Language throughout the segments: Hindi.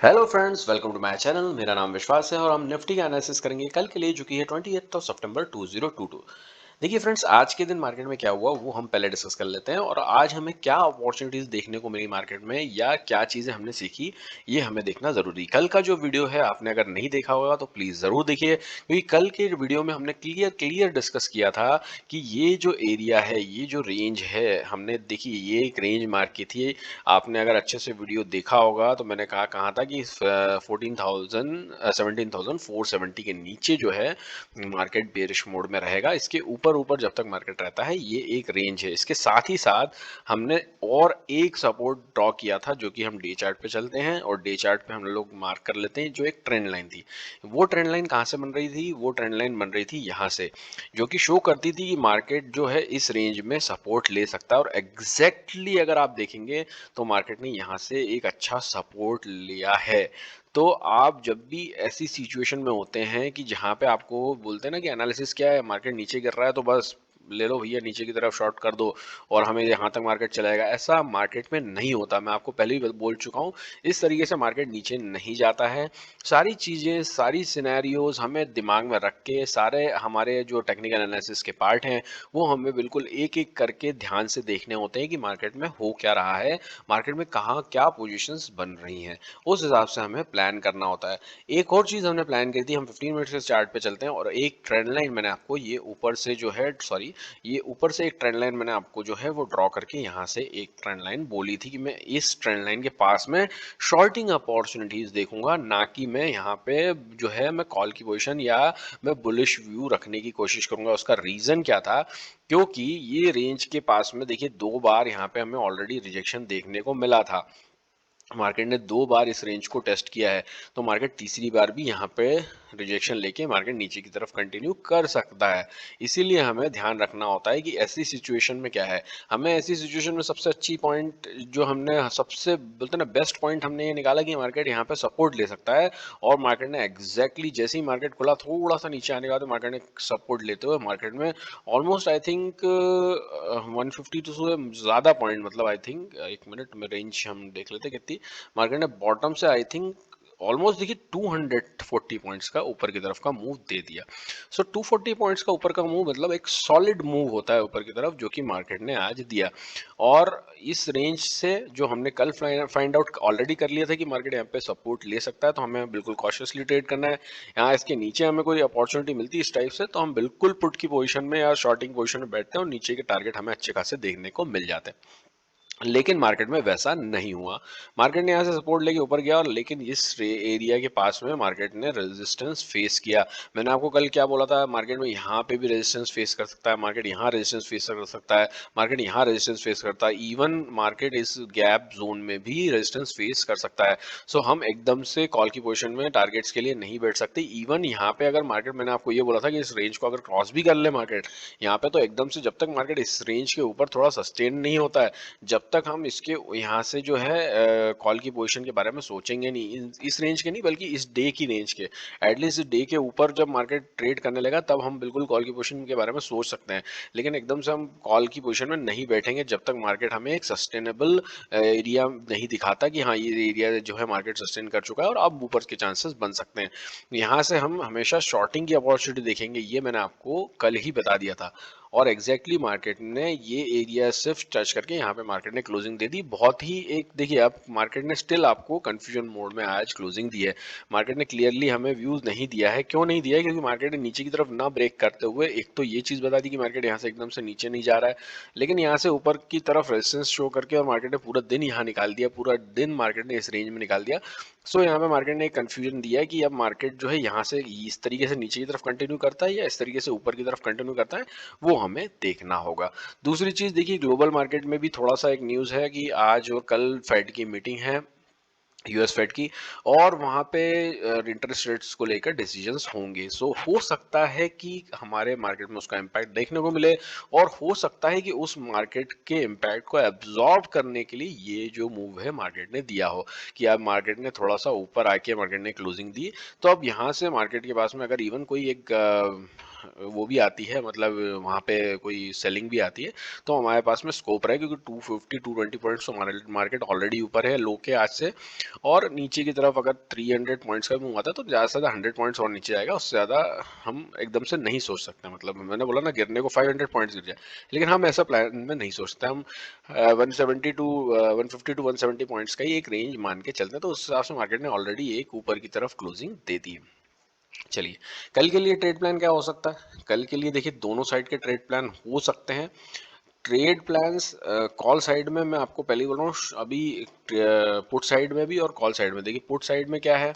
Hello friends, welcome to my channel. मेरा नाम विश्वास है और हम निफ्टी का एनालिसिस करेंगे कल के लिए, जो कि है 28 सितंबर 2022। देखिए फ्रेंड्स, आज के दिन मार्केट में क्या हुआ वो हम पहले डिस्कस कर लेते हैं, और आज हमें क्या अपॉर्चुनिटीज देखने को मिली मार्केट में या क्या चीजें हमने सीखी, ये हमें देखना जरूरी। कल का जो वीडियो है आपने अगर नहीं देखा होगा तो प्लीज जरूर देखिए, क्योंकि कल के वीडियो में हमने क्लियर क्लियर डिस्कस किया था कि ये जो एरिया है, ये जो रेंज है, हमने देखी ये एक रेंज मार्क की थी। आपने अगर अच्छे से वीडियो देखा होगा तो मैंने कहा था कि 17,470 के नीचे जो है मार्केट बेरिश मोड में रहेगा। इसके ऊपर ऊपर जब तक मार्केट रहता है ये एक रेंज है। इसके साथ ही साथ हमने और एक सपोर्ट ड्रॉ किया था, जो कि हम डे चार्ट पे चलते हैं और डे चार्ट पे हम लोग मार्क कर लेते हैं, जो एक ट्रेंड लाइन थी। वो ट्रेंड लाइन कहाँ से बन रही थी? वो ट्रेंड लाइन बन रही थी यहाँ से, जो कि शो करती थी कि मार्केट जो है इस रेंज में सपोर्ट ले सकता है। और एग्जैक्टली अगर आप देखेंगे तो मार्केट ने यहाँ से एक अच्छा सपोर्ट लिया है। तो आप जब भी ऐसी सिचुएशन में होते हैं कि जहाँ पे आपको बोलते हैं ना कि एनालिसिस क्या है, मार्केट नीचे गिर रहा है तो बस ले लो भैया, नीचे की तरफ शॉर्ट कर दो और हमें यहाँ तक मार्केट चलाएगा, ऐसा मार्केट में नहीं होता। मैं आपको पहले ही बोल चुका हूँ, इस तरीके से मार्केट नीचे नहीं जाता है। सारी चीज़ें, सारी सिनेरियोज हमें दिमाग में रख के, सारे हमारे जो टेक्निकल एनालिसिस के पार्ट हैं वो हमें बिल्कुल एक एक करके ध्यान से देखने होते हैं कि मार्केट में हो क्या रहा है, मार्केट में कहाँ क्या पोजीशंस बन रही हैं। उस हिसाब से हमें प्लान करना होता है। एक और चीज़ हमने प्लान करी थी, हम 15 मिनट के चार्ट पे चलते हैं और एक ट्रेंड लाइन मैंने आपको ये ऊपर से जो है, सॉरी, ये ऊपर से एक ट्रेंड लाइन मैंने आपको जो है वो ड्रॉ करके यहाँ से एक ट्रेंड लाइन बोली थी कि मैं इस ट्रेंड लाइन के पास में शॉर्टिंग अपॉर्चुनिटीज देखूंगा, ना कि मैं यहाँ पे जो है मैं कॉल की पोजीशन या मैं बुलिश व्यू रखने की कोशिश करूंगा। उसका रीजन क्या था? क्योंकि ये रेंज के पास में देखिए 2 बार यहाँ पे हमें ऑलरेडी रिजेक्शन देखने को मिला था। मार्केट ने 2 बार इस रेंज को टेस्ट किया है, तो मार्केट तीसरी बार भी यहाँ पे रिजेक्शन लेके मार्केट नीचे की तरफ कंटिन्यू कर सकता है। इसीलिए हमें ध्यान रखना होता है कि ऐसी सिचुएशन में क्या है। हमें ऐसी सिचुएशन में सबसे अच्छी पॉइंट जो हमने, सबसे बोलते हैं ना बेस्ट पॉइंट, हमने ये निकाला कि मार्केट यहाँ पे सपोर्ट ले सकता है। और मार्केट ने एग्जैक्टली जैसे ही मार्केट खुला थोड़ा सा नीचे आने के बाद मार्केट ने सपोर्ट लेते हुए मार्केट में ऑलमोस्ट आई थिंक 150 टू से ज़्यादा पॉइंट, मतलब आई थिंक, एक मिनट में रेंज हम देख लेते हैं कितनी। मार्केट ने बॉटम से आई थिंक ऑलमोस्ट देखिए 240 पॉइंट्स का ऊपर की तरफ का मूव दे दिया। सो 240 पॉइंट्स का ऊपर का मूव मतलब एक सॉलिड मूव होता है ऊपर की तरफ, जो कि मार्केट ने आज दिया। और इस रेंज से जो हमने कल फाइंड आउट ऑलरेडी कर लिया था कि मार्केट यहाँ पे सपोर्ट ले सकता है, तो हमें बिल्कुल कॉशियसली ट्रेड करना है। यहाँ इसके नीचे हमें कोई अपॉर्चुनिटी मिलती है इस टाइप से, तो हम बिल्कुल पुट की पोजीशन में या शॉर्टिंग पोजीशन में बैठते हैं और नीचे के टारगेट हमें अच्छे खासे देखने को मिल जाते हैं। लेकिन मार्केट में वैसा नहीं हुआ। मार्केट ने यहाँ से सपोर्ट लेके ऊपर गया, और लेकिन इस एरिया के पास में मार्केट ने रेजिस्टेंस फेस किया। मैंने आपको कल क्या बोला था? मार्केट में यहाँ पे भी रेजिस्टेंस फेस कर सकता है, मार्केट यहाँ रेजिस्टेंस फेस कर सकता है, मार्केट यहाँ रेजिस्टेंस फेस करता है, इवन मार्केट इस गैप जोन में भी रेजिस्टेंस फेस कर सकता है। सो हम एकदम से कॉल की पोजीशन में टारगेट्स के लिए नहीं बैठ सकते। इवन यहाँ पे अगर मार्केट, मैंने आपको ये बोला था कि इस रेंज को अगर क्रॉस भी कर ले मार्केट यहाँ पे, तो एकदम से जब तक मार्केट इस रेंज के ऊपर थोड़ा सस्टेन नहीं होता है, जब तक हम इसके यहाँ से जो है कॉल की पोजीशन के बारे में सोचेंगे नहीं, इस रेंज के नहीं बल्कि इस डे की रेंज के, एटलीस्ट इस डे के ऊपर जब मार्केट ट्रेड करने लगा तब हम बिल्कुल कॉल की पोजीशन के बारे में सोच सकते हैं। लेकिन एकदम से हम कॉल की पोजीशन में नहीं बैठेंगे जब तक मार्केट हमें एक सस्टेनेबल एरिया नहीं दिखाता कि हाँ ये एरिया जो है मार्केट सस्टेन कर चुका है और अब ऊपर के चांसेस बन सकते हैं। यहाँ से हम हमेशा शॉर्टिंग की अपॉर्चुनिटी देखेंगे, ये मैंने आपको कल ही बता दिया था। और एग्जैक्टली मार्केट ने ये एरिया सिर्फ टच करके यहाँ पे मार्केट ने क्लोजिंग दे दी। बहुत ही एक देखिए, अब मार्केट ने स्टिल आपको कंफ्यूजन मोड में आज क्लोजिंग दी है। मार्केट ने क्लियरली हमें व्यूज नहीं दिया है। क्यों नहीं दिया है? क्योंकि मार्केट ने नीचे की तरफ ना ब्रेक करते हुए एक तो ये चीज बता दी कि मार्केट यहाँ से एकदम से नीचे नहीं जा रहा है, लेकिन यहाँ से ऊपर की तरफ रेजिस्टेंस शो करके और मार्केट ने पूरा दिन यहाँ निकाल दिया, पूरा दिन मार्केट ने इस रेंज में निकाल दिया। सो यहाँ पे मार्केट ने एक कंफ्यूजन दिया है कि अब मार्केट जो है यहाँ से इस तरीके से नीचे की तरफ कंटिन्यू करता है या इस तरीके से ऊपर की तरफ कंटिन्यू करता है, वो हमें देखना होगा। दूसरी चीज देखिए, ग्लोबल मार्केट में भी थोड़ा सा एक न्यूज है कि आज और कल फेड की मीटिंग है, यूएस फेड की, और वहां पे इंटरेस्ट रेट्स को लेकर डिसीजंस होंगे। सो हो सकता है कि हमारे मार्केट में उसका इम्पैक्ट देखने को मिले, और हो सकता है कि उस मार्केट के इम्पैक्ट को एब्जॉर्ब करने के लिए ये जो मूव है मार्केट ने दिया हो, कि अब मार्केट ने थोड़ा सा ऊपर आके मार्केट ने क्लोजिंग दी, तो अब यहाँ से मार्केट के पास में अगर इवन कोई एक वो भी आती है, मतलब वहाँ पे कोई सेलिंग भी आती है, तो हमारे पास में स्कोप रहा है, क्योंकि 250 220 पॉइंट्स तो मार्केट ऑलरेडी ऊपर है लो के आज से। और नीचे की तरफ अगर 300 पॉइंट्स का मूव आता है तो ज़्यादा से ज़्यादा 100 पॉइंट्स और नीचे जाएगा, उससे ज़्यादा हम एकदम से नहीं सोच सकते। मतलब मैंने बोला ना गिरने को 500 पॉइंट्स गिर जाए, लेकिन हम ऐसा प्लान में नहीं सोचते। हम 170 टू 150 टू 170 पॉइंट्स का ही एक रेंज मान के चलते हैं, तो उस हिसाब से मार्केट ने ऑलरेडी एक ऊपर की तरफ क्लोजिंग दे दी है। चलिए, कल के लिए ट्रेड प्लान क्या हो सकता है? कल के लिए देखिए दोनों साइड के ट्रेड प्लान हो सकते हैं। ट्रेड प्लान्स कॉल साइड में मैं आपको पहले ही बोल रहा हूँ, अभी पुट साइड में भी और कॉल साइड में। देखिए पुट साइड में क्या है,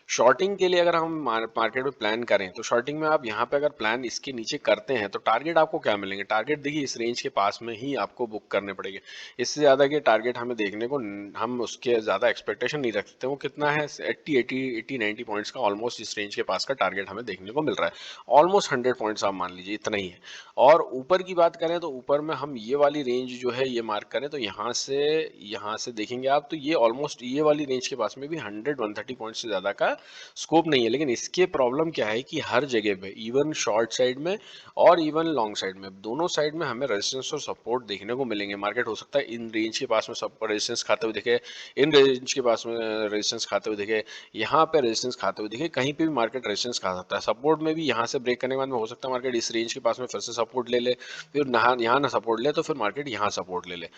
शॉर्टिंग के लिए अगर हम मार्केट में प्लान करें तो शॉर्टिंग में आप यहाँ पे अगर प्लान इसके नीचे करते हैं तो टारगेट आपको क्या मिलेंगे? टारगेट देखिए इस रेंज के पास में ही आपको बुक करने पड़ेंगे। इससे ज़्यादा के टारगेट हमें देखने को हम उसके ज़्यादा एक्सपेक्टेशन नहीं रख सकते। वो कितना है, 80 90 पॉइंट्स का ऑलमोस्ट इस रेंज के पास का टारगेट हमें देखने को मिल रहा है। ऑलमोस्ट 100 पॉइंट्स आप मान लीजिए, इतना ही है। और ऊपर की बात करें तो ऊपर में हम ये वाली रेंज जो है ये मार्क करें तो यहाँ से देखेंगे आप, तो ये ऑलमोस्ट ये वाली रेंज के पास में भी 130 पॉइंट्स से ज़्यादा का स्कोप नहीं है। लेकिन इसके प्रॉब्लम क्या है कि हर जगह पे, इवन शॉर्ट साइड में और इवन लॉन्ग साइड में, दोनों साइड में हमें रेजिस्टेंस और सपोर्ट देखने को मिलेंगे। मार्केट हो सकता है इन रेंज के पास में सब रेजिस्टेंस खाते हुए दिखे, इन रेंज के पास में रेजिस्टेंस खाते हुए दिखे, यहाँ पे रेजिस्टेंस खाते हुए दिखे, कहीं पे भी मार्केट रेजिस्टेंस खा सकता है। सपोर्ट में भी यहाँ से ब्रेक करने के बाद में हो सकता है मार्केट इस रेंज के पास में फिर से सपोर्ट ले ले, फिर यहाँ ना सपोर्ट ले तो फिर मार्केट यहाँ सपोर्ट ले ले।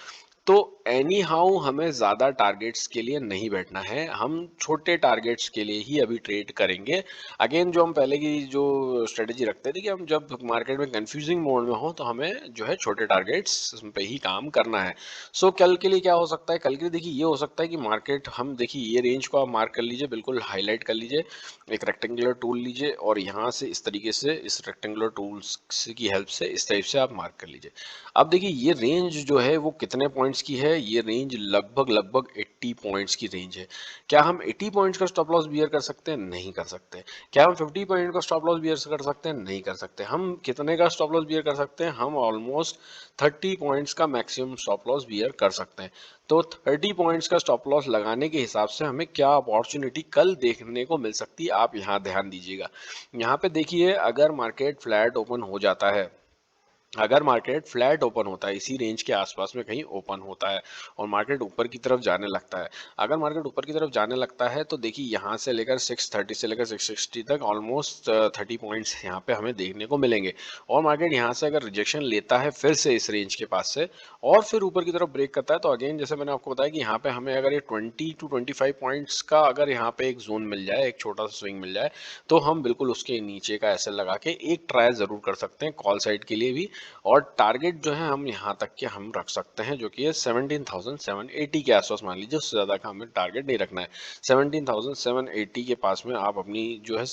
तो एनी हाउ हमें ज़्यादा टारगेट्स के लिए नहीं बैठना है, हम छोटे टारगेट्स के लिए ही अभी ट्रेड करेंगे। अगेन जो हम पहले की जो स्ट्रेटेजी रखते थे कि हम जब मार्केट में कंफ्यूजिंग मोड में हो तो हमें जो है छोटे टारगेट्स पे ही काम करना है। सो कल के लिए क्या हो सकता है? कल के लिए देखिए ये हो सकता है कि मार्केट, हम देखिए ये रेंज को आप मार्क कर लीजिए, बिल्कुल हाईलाइट कर लीजिए, एक रेक्टेंगुलर टूल लीजिए और यहाँ से इस तरीके से इस रेक्टेंगुलर टूल्स की हेल्प से इस टाइप से आप मार्क कर लीजिए। अब देखिए ये रेंज जो है वो कितने पॉइंट्स की है? ये रेंज लगभग लगभग 80 पॉइंट्स की रेंज है। क्या हम 80 पॉइंट्स का स्टॉप लॉस बियर कर सकते हैं? नहीं कर सकते। क्या हम 50 पॉइंट का स्टॉप लॉस बियर कर सकते हैं? नहीं कर सकते। हम कितने का स्टॉप लॉस बियर कर सकते हैं? हम ऑलमोस्ट 30 पॉइंट्स का मैक्सिमम स्टॉप लॉस बियर कर सकते हैं। तो 30 पॉइंट्स का स्टॉप लॉस लगाने के हिसाब से हमें क्या अपॉर्चुनिटी कल देखने को मिल सकती है, आप यहाँ ध्यान दीजिएगा। यहाँ पे देखिए, अगर मार्केट फ्लैट ओपन हो जाता है, अगर मार्केट फ्लैट ओपन होता है, इसी रेंज के आसपास में कहीं ओपन होता है और मार्केट ऊपर की तरफ जाने लगता है, अगर मार्केट ऊपर की तरफ जाने लगता है तो देखिए यहाँ से लेकर 630 से लेकर 660 तक ऑलमोस्ट 30 पॉइंट्स यहाँ पे हमें देखने को मिलेंगे। और मार्केट यहाँ से अगर रिजेक्शन लेता है फिर से इस रेंज के पास से और फिर ऊपर की तरफ ब्रेक करता है, तो अगेन जैसे मैंने आपको बताया कि यहाँ पे हमें अगर ये 20 टू 25 पॉइंट्स का अगर यहाँ पे एक जोन मिल जाए, एक छोटा सा स्विंग मिल जाए, तो हम बिल्कुल उसके नीचे का एसएल लगा के एक ट्राई जरूर कर सकते हैं कॉल साइड के लिए भी। और टारगेट जो है हम यहाँ तक के हम रख सकते हैं, जो कि है 17,780 के आसपास मान लीजिए, उससे ज़्यादा का हमें टारगेट नहीं रखना है। 17,780 के पास में आप अपनी जो है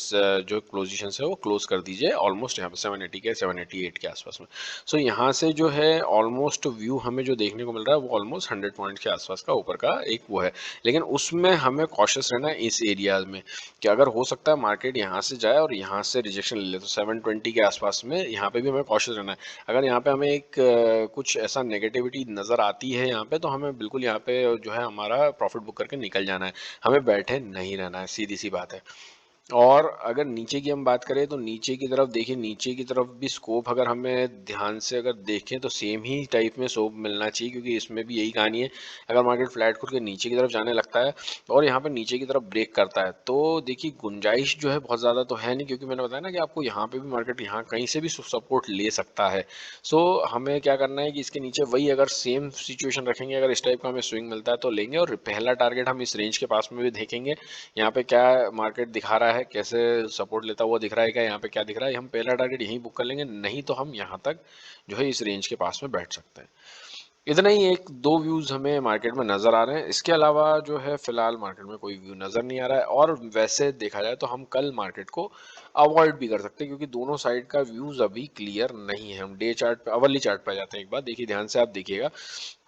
जो पोजीशन है वो क्लोज कर दीजिए, ऑलमोस्ट यहाँ पे 780 के 788 के आसपास में। सो यहाँ से जो है ऑलमोस्ट व्यू हमें जो देखने को मिल रहा है वो ऑलमोस्ट 100 पॉइंट के आसपास का ऊपर का एक वो है। लेकिन उसमें हमें कॉशियस रहना है इस एरिया में कि अगर हो सकता है मार्केट यहाँ से जाए और यहाँ से रिजेक्शन ले ले, तो 720 के आसपास में यहाँ पे भी हमें कॉशियस रहना है। अगर यहाँ पे हमें एक कुछ ऐसा नेगेटिविटी नज़र आती है यहाँ पे, तो हमें बिल्कुल यहाँ पे जो है हमारा प्रॉफिट बुक करके निकल जाना है, हमें बैठे नहीं रहना है, सीधी सी बात है। और अगर नीचे की हम बात करें तो नीचे की तरफ देखिए, नीचे की तरफ भी स्कोप अगर हमें ध्यान से अगर देखें तो सेम ही टाइप में स्कोप मिलना चाहिए, क्योंकि इसमें भी यही कहानी है। अगर मार्केट फ्लैट खुल के नीचे की तरफ जाने लगता है और यहाँ पे नीचे की तरफ ब्रेक करता है, तो देखिए गुंजाइश जो है बहुत ज़्यादा तो है नहीं, क्योंकि मैंने बताया ना कि आपको यहाँ पे भी मार्केट यहाँ कहीं से भी सपोर्ट ले सकता है। सो हमें क्या करना है कि इसके नीचे वही अगर सेम सिचुएशन रखेंगे, अगर इस टाइप का हमें स्विंग मिलता है तो लेंगे, और पहला टारगेट हम इस रेंज के पास में भी देखेंगे, यहाँ पे क्या मार्केट दिखा रहा है, कैसे सपोर्ट लेता हुआ दिख रहा है, क्या यहाँ पे क्या दिख रहा है, हम पहला टारगेट यहीं बुक कर लेंगे, नहीं तो हम यहाँ तक जो है इस रेंज के पास में बैठ सकते हैं। इतना ही एक दो व्यूज हमें मार्केट में नजर आ रहे हैं, इसके अलावा जो है फिलहाल मार्केट में कोई व्यू नजर नहीं आ रहा है। और वैसे देखा जाए तो हम कल मार्केट को अवॉइड भी कर सकते हैं, क्योंकि दोनों साइड का व्यूज अभी क्लियर नहीं है। हम डे चार्ट पे, अवरली चार्ट पे आ जाते हैं। एक बात देखिए, ध्यान से आप देखिएगा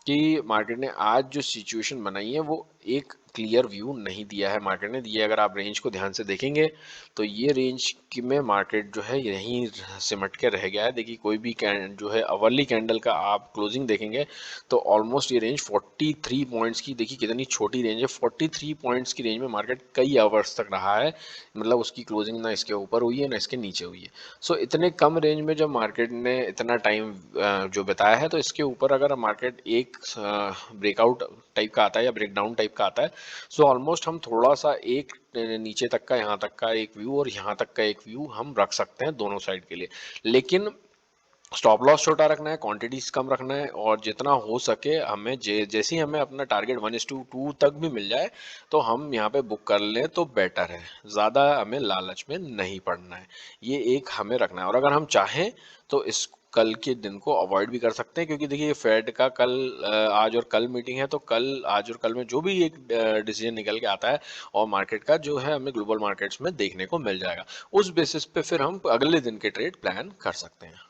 कि मार्केट ने आज जो सिचुएशन बनाई है वो एक क्लियर व्यू नहीं दिया है मार्केट ने। ये अगर आप रेंज को ध्यान से देखेंगे तो ये रेंज में मार्केट जो है यहीं सिमट के रह गया है। देखिए कोई भी जो है अवर्ली कैंडल का आप क्लोजिंग देखेंगे तो ऑलमोस्ट ये रेंज 43 पॉइंट्स की, देखिए कितनी छोटी रेंज है, 43 पॉइंट्स की रेंज में मार्केट कई आवर्स तक रहा है। मतलब उसकी क्लोजिंग ना इसके ऊपर हुई है ना इसके नीचे हुई है। सो इतने कम रेंज में जब मार्केट ने इतना टाइम जो बताया है तो इसके ऊपर अगर मार्केट एक ब्रेकआउट टाइप का आता है या ब्रेकडाउन टाइप का आता है, सो ऑलमोस्ट हम थोड़ा सा एक नीचे तक का, यहाँ तक का एक व्यू और यहाँ तक का एक व्यू हम रख सकते हैं दोनों साइड के लिए। लेकिन स्टॉप लॉस छोटा रखना है, क्वांटिटीज कम रखना है, और जितना हो सके हमें जैसे ही हमें अपना टारगेट 1:2 तक भी मिल जाए तो हम यहाँ पे बुक कर लें तो बेटर है। ज़्यादा हमें लालच में नहीं पड़ना है, ये एक हमें रखना है। और अगर हम चाहें तो इस कल के दिन को अवॉइड भी कर सकते हैं, क्योंकि देखिए फेड का कल आज और कल मीटिंग है, तो कल आज और कल में जो भी एक डिसीजन निकल के आता है और मार्केट का जो है हमें ग्लोबल मार्केट्स में देखने को मिल जाएगा, उस बेसिस पे फिर हम अगले दिन के ट्रेड प्लान कर सकते हैं।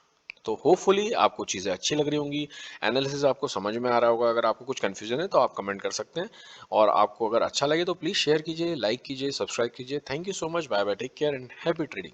तो होपफुली आपको चीज़ें अच्छी लग रही होंगी, एनालिसिस आपको समझ में आ रहा होगा। अगर आपको कुछ कन्फ्यूजन है तो आप कमेंट कर सकते हैं, और आपको अगर अच्छा लगे तो प्लीज़ शेयर कीजिए, लाइक कीजिए, सब्सक्राइब कीजिए। Thank you so much, bye bye, take care and happy trading.